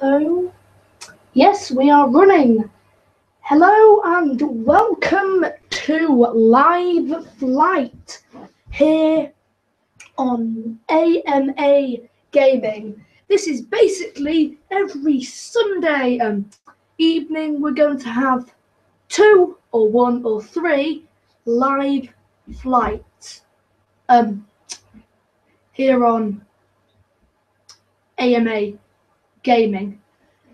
Hello. Yes, we are running. Hello and welcome to Live Flight here on AMA Gaming. This is basically every Sunday evening we're going to have 2 or 1 or 3 live flights here on AMA Gaming.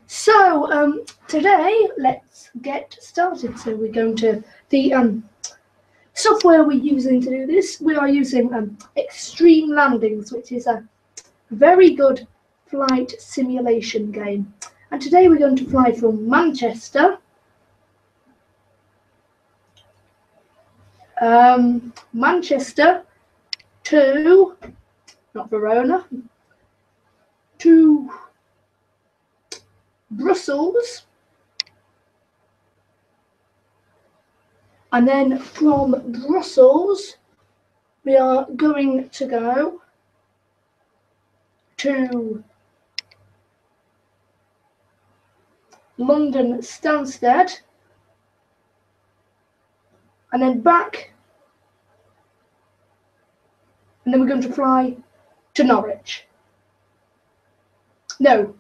So today let's get started. So we're going to the software we're using to do this. We are using Extreme Landings, which is a very good flight simulation game. And today we're going to fly from Manchester, Manchester to, not Verona, to Brussels, and then from Brussels we are going to go to London Stansted, and then back, and then we're going to fly to Norwich. No,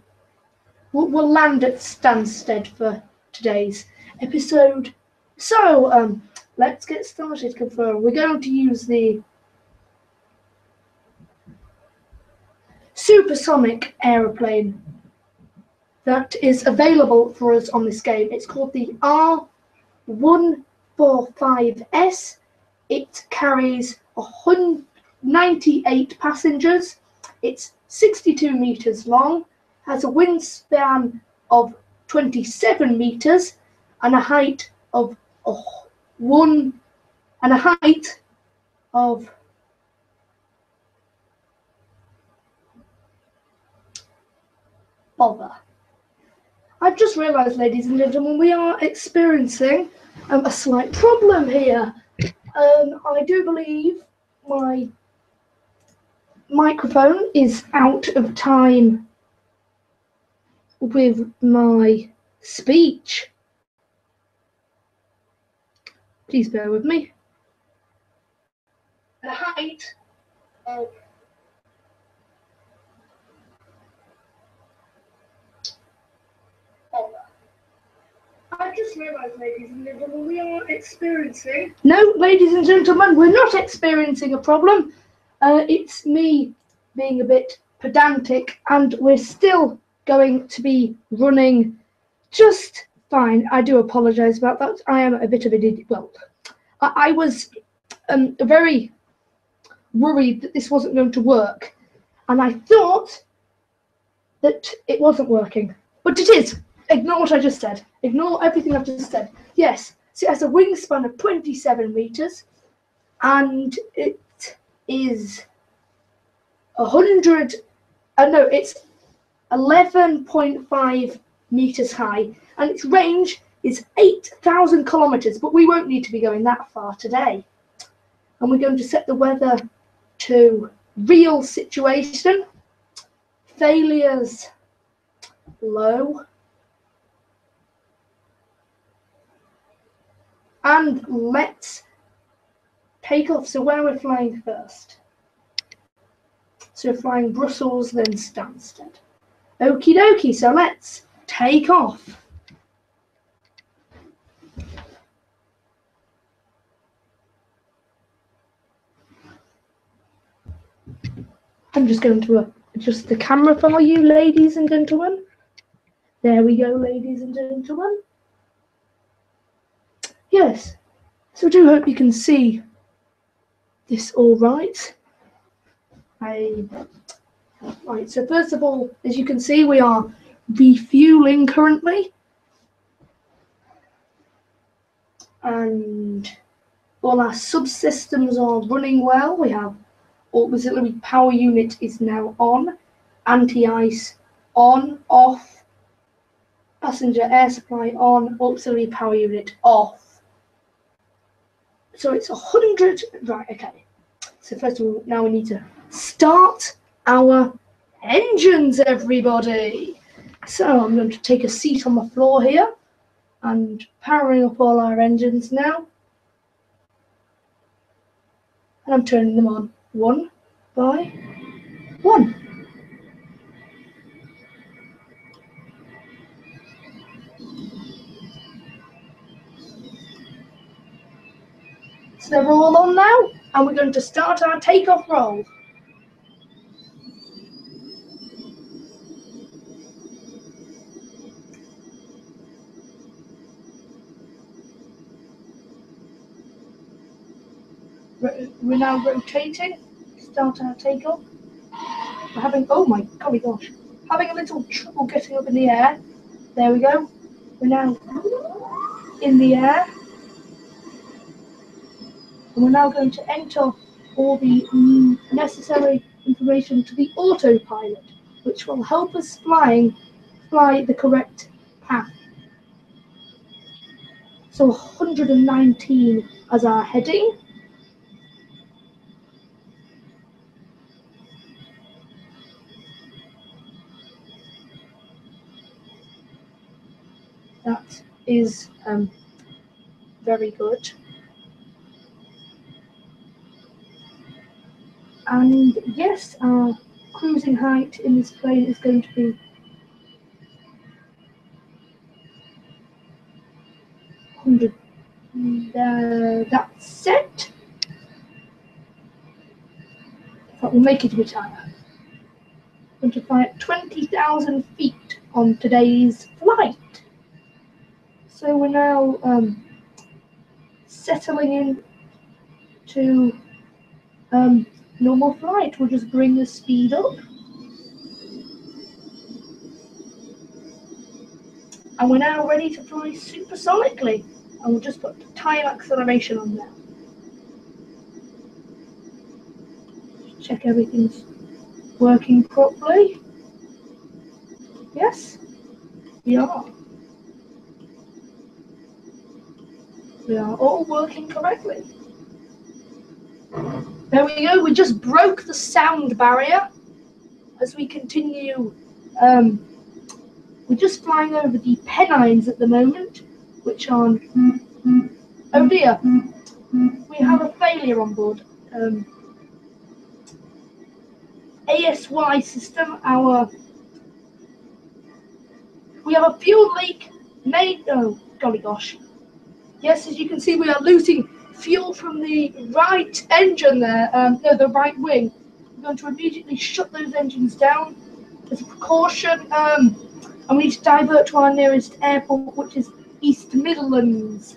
we'll land at Stansted for today's episode. So let's get started. Confirm. We're going to use the supersonic aeroplane that is available for us on this game. It's called the R145S. It carries 198 passengers. It's 62 meters long, has a wingspan of 27 meters and a height of bother. I've just realised, ladies and gentlemen, we are experiencing a slight problem here. I do believe my microphone is out of time with my speech. Please bear with me. The height of I just realised, ladies and gentlemen, we are experiencing... No, ladies and gentlemen, we're not experiencing a problem. It's me being a bit pedantic, and we're still going to be running just fine. I do apologise about that. I am a bit of an idiot. Well, I was very worried that this wasn't going to work, and I thought that it wasn't working, but it is. Ignore what I just said. Ignore everything I've just said. Yes, so it has a wingspan of 27 meters, and it is it's 11.5 meters high, and its range is 8,000 kilometers, but we won't need to be going that far today. And we're going to set the weather to real situation, failures low, and let's take off. So where we're flying first? So we're flying Brussels, then Stansted. Okie dokie, so let's take off. I'm just going to adjust the camera for you, ladies and gentlemen. There we go, ladies and gentlemen. Yes, so I do hope you can see this all right. Right, so first of all, as you can see, we are refueling currently. And all our subsystems are running well. We have auxiliary power unit is now on, anti-ice on, off, passenger air supply on, auxiliary power unit off. So it's 100, right, okay. So first of all, now we need to start our engines, everybody. So I'm going to take a seat on the floor here and powering up all our engines now. And I'm turning them on one by one. So they're all on now, and we're going to start our takeoff roll. We're now rotating, start our takeoff. We're having, oh my golly gosh, having a little trouble getting up in the air. There we go. We're now in the air. And we're now going to enter all the necessary information to the autopilot, which will help us fly the correct path. So 119 as our heading. That is very good. And yes, our cruising height in this plane is going to be 100. That's set. That will make it a bit higher. Going to fly at 20,000 feet on today's flight. So we're now settling in to normal flight. We'll just bring the speed up. And we're now ready to fly supersonically. And we'll just put time acceleration on there. Check everything's working properly. Yes, we are. We are all working correctly. There we go, we just broke the sound barrier as we continue. We're just flying over the Pennines at the moment, which are, oh dear, we have a failure on board. ASY system, we have a fuel leak made, oh golly gosh. Yes, as you can see, we are losing fuel from the right engine there, no, the right wing. We're going to immediately shut those engines down as a precaution, and we need to divert to our nearest airport, which is East Midlands.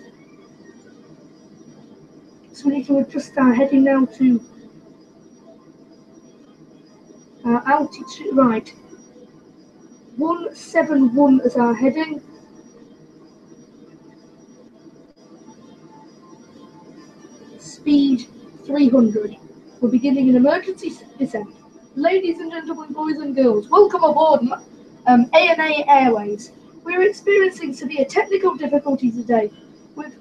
So we need to adjust our heading now to altitude, right, 171 as our heading. Speed 300. We're beginning an emergency descent. Ladies and gentlemen, boys and girls, welcome aboard ANA Airways. We're experiencing severe technical difficulties today with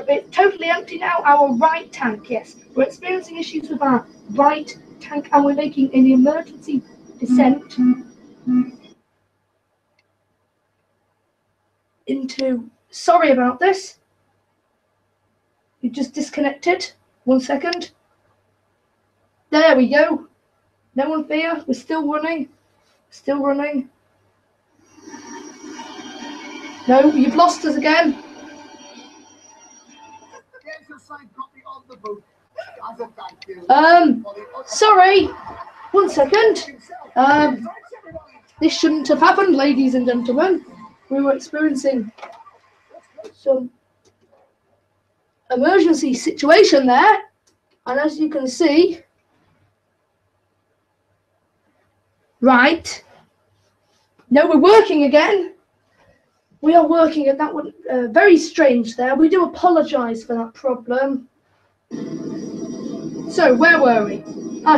it's totally empty now, our right tank, yes. We're experiencing issues with our right tank and we're making an emergency descent into, sorry about this. You just disconnected. 1 second. There we go. No one fear, we're still running. Still running. No, you've lost us again. Sorry. 1 second. This shouldn't have happened, ladies and gentlemen. We were experiencing some emergency situation there, and as you can see, right, no, we're working again. We are working at that one. Very strange there. We do apologise for that problem. So where were we?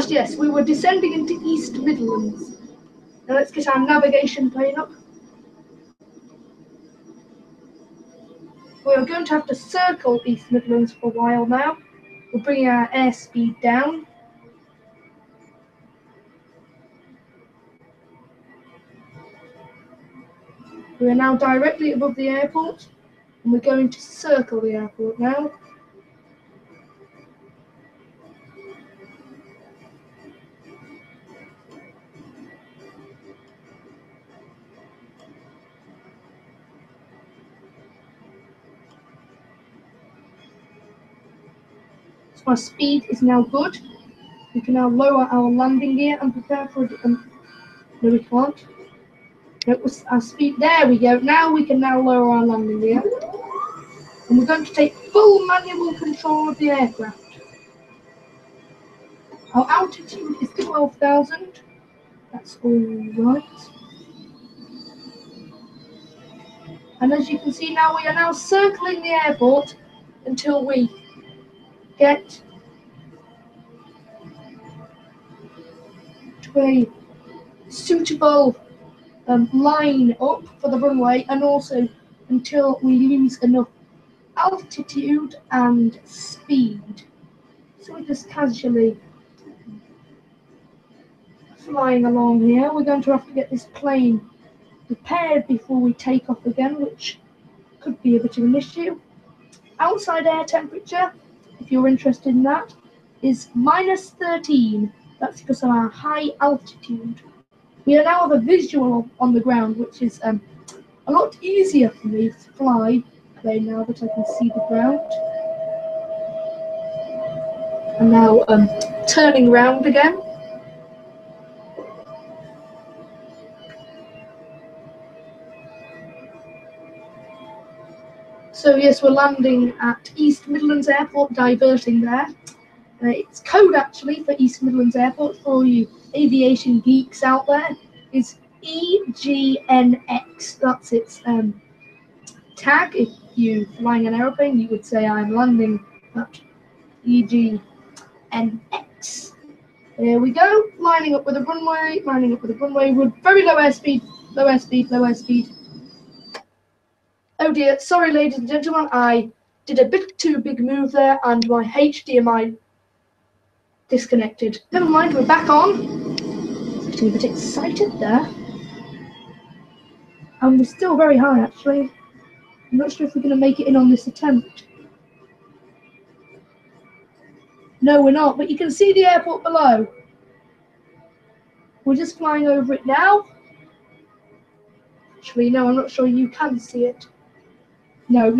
Yes, we were descending into East Midlands. Now let's get our navigation plane up. We're going to have to circle East Midlands for a while now. We're bringing our airspeed down. We are now directly above the airport, and we're going to circle the airport now. So our speed is now good. We can now lower our landing gear and prepare for it. No, we can't. It was our speed. There we go. Now we can now lower our landing gear. And we're going to take full manual control of the aircraft. Our altitude is 12,000. That's all right. And as you can see now, we are now circling the airport until we get to a suitable line up for the runway, and also until we lose enough altitude and speed. So we're just casually flying along here. We're going to have to get this plane repaired before we take off again, which could be a bit of an issue. Outside air temperature, if you're interested in that, is -13. That's because of our high altitude. We now have a visual on the ground, which is a lot easier for me to fly plane now that I can see the ground. And now turning round again. So yes, we're landing at East Midlands Airport, diverting there. It's code actually for East Midlands Airport, for all you aviation geeks out there, is EGNX. That's its tag. If you're flying an aeroplane, you would say I'm landing at EGNX. There we go, lining up with the runway, with very low airspeed, low airspeed. Oh dear, sorry ladies and gentlemen, I did a bit too big move there and my HDMI disconnected. Never mind, we're back on. Getting a bit excited there. And we're still very high actually. I'm not sure if we're going to make it in on this attempt. No, we're not, but you can see the airport below. We're just flying over it now. Actually, no, I'm not sure you can see it. No.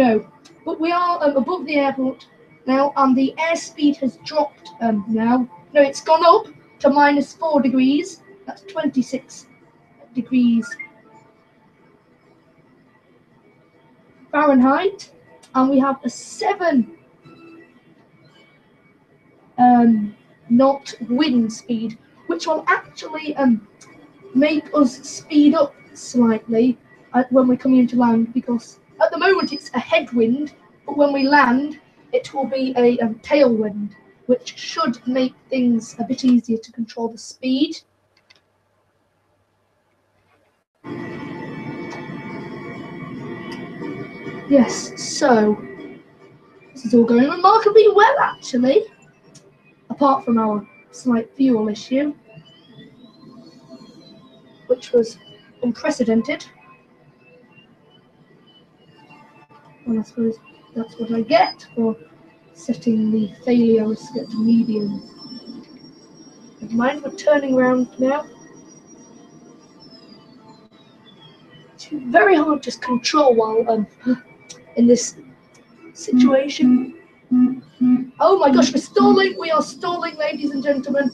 But we are above the airport now, and the airspeed has dropped now. No, it's gone up to -4 degrees. That's 26 degrees Fahrenheit. And we have a 7 knot wind speed, which will actually make us speed up slightly when we're coming into land, because at the moment it's a headwind, but when we land it will be a tailwind, which should make things a bit easier to control the speed. Yes, so this is all going remarkably well actually, apart from our slight fuel issue, which was unprecedented. And I suppose that's what I get for setting the failure risk at medium. Never mind, we're turning around now. It's very hard to control while in this situation. Oh my gosh, we're stalling! We are stalling, ladies and gentlemen.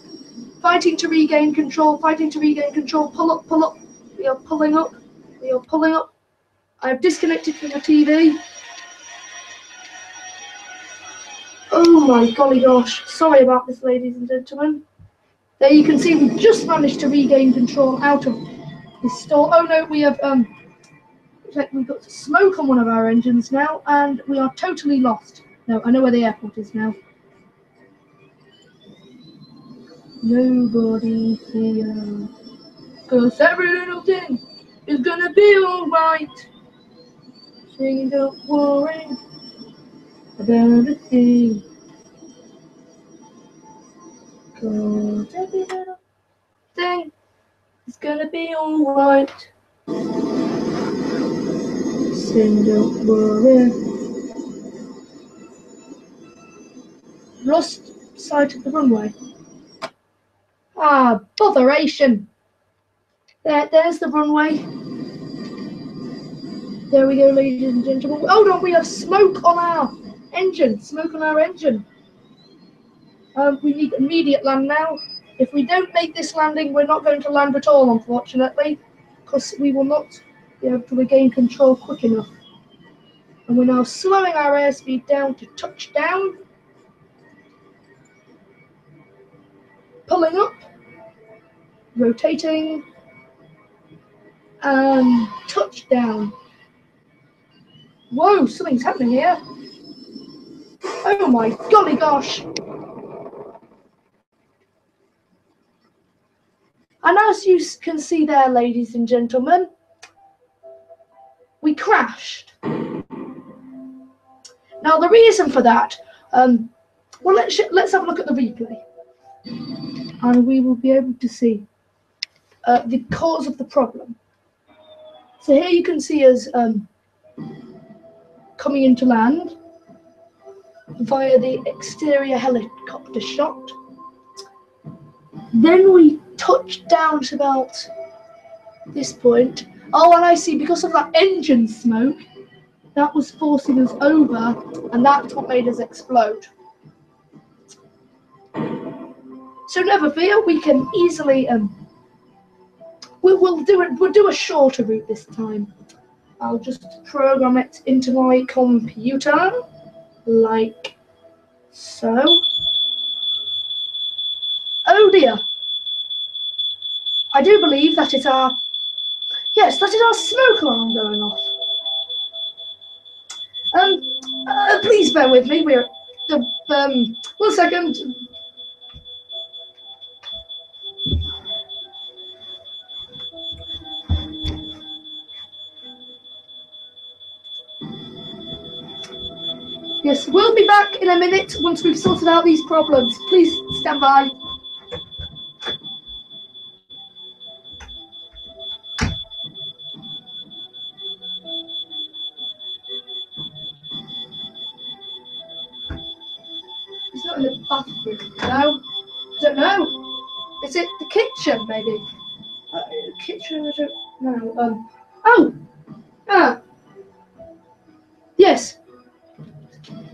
Fighting to regain control, pull up. We are pulling up. I have disconnected from the TV. Oh my golly gosh, sorry about this, ladies and gentlemen. There you can see we've just managed to regain control out of this stall. Oh no, we have looks like we've got smoke on one of our engines now, and we are totally lost. No, I know where the airport is now. Nobody here, 'cause every little thing is gonna be alright. So you don't worry about a thing. 'cause every little thing is gonna be alright. Sing, don't worry. Lost sight of the runway. Ah, botheration. There's the runway. There we go, ladies and gentlemen. Oh no, we have smoke on our engine. Smoke on our engine. We need immediate land now. If we don't make this landing, we're not going to land at all, unfortunately, because we will not be able to regain control quick enough. And we're now slowing our airspeed down to touchdown. Pulling up. Rotating. And touchdown. Whoa, something's happening here. Oh my golly gosh. And as you can see there, ladies and gentlemen, we crashed. Now the reason for that, well, let's have a look at the replay. And we will be able to see the cause of the problem. So here you can see us coming into land via the exterior helicopter shot. Then we touched down to about this point. Oh, and I see, because of that engine smoke, that was forcing us over, and that's what made us explode. So never fear, we can easily we'll do a shorter route this time. I'll just program it into my computer like so. Oh dear. I do believe that is our, yes, that is our smoke alarm going off. Please bear with me. We're 1 second. Yes, we'll be back in a minute once we've sorted out these problems. Please stand by. It's not in the bathroom, no. I don't know. Is it the kitchen, maybe? Kitchen, I don't know. Yes.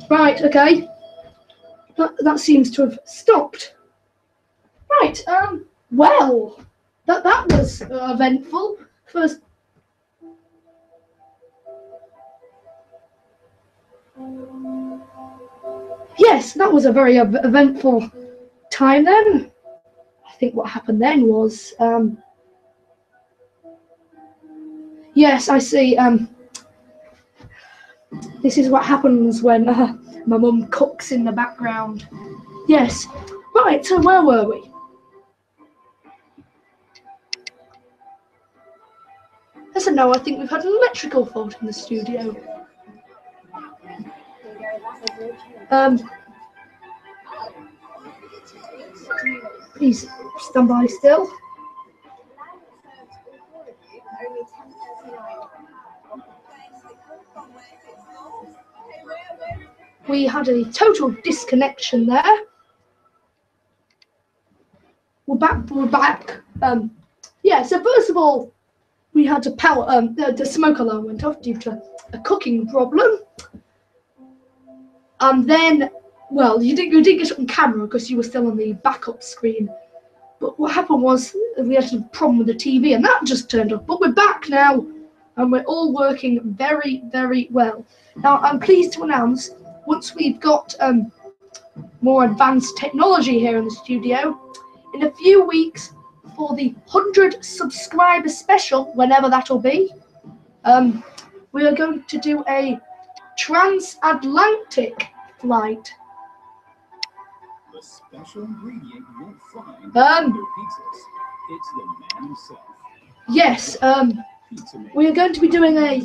Right, okay. That seems to have stopped. Right, well, that was eventful. First. Yes, that was a very eventful time then. I think what happened then was, yes, I see. This is what happens when my mum cooks in the background. Yes. Right, so where were we? Yes and no, I think we've had an electrical fault in the studio. Please stand by still. We had a total disconnection there. We're back. Yeah, so first of all, we had to power, the smoke alarm went off due to a cooking problem. And then, well, you didn't get it on camera because you were still on the backup screen. But what happened was we had a problem with the TV and that just turned off. But we're back now and we're all working very, very well. Now, I'm pleased to announce, once we've got more advanced technology here in the studio, in a few weeks for the 100 subscriber special, whenever that'll be, we are going to do a transatlantic flight. The special ingredient you won't find in your pizzas. It's the man himself. Yes, we are going to be doing a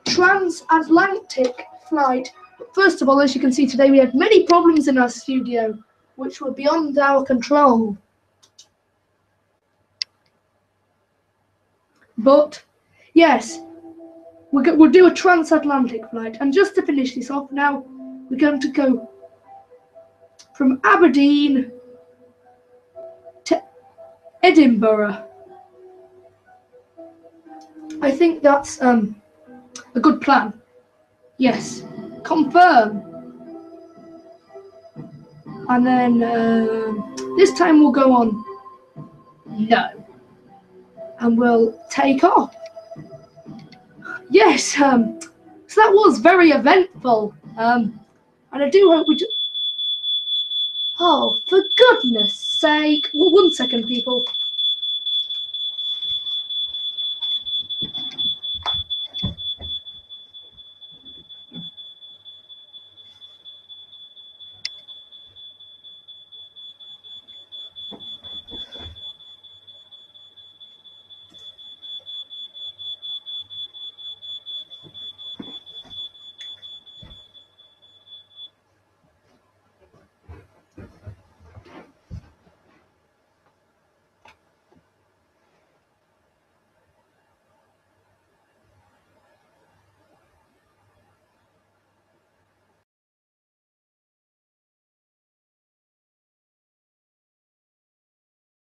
transatlantic flight. But first of all, as you can see today, we had many problems in our studio. which were beyond our control. But yes, we'll do a transatlantic flight. And just to finish this off now, we're going to go from Aberdeen to Edinburgh. I think that's a good plan. Yes, confirm. And then this time we'll go on no. And we'll take off. Yes, so that was very eventful. And I do hope we do. Oh, for goodness sake. Well, 1 second, people.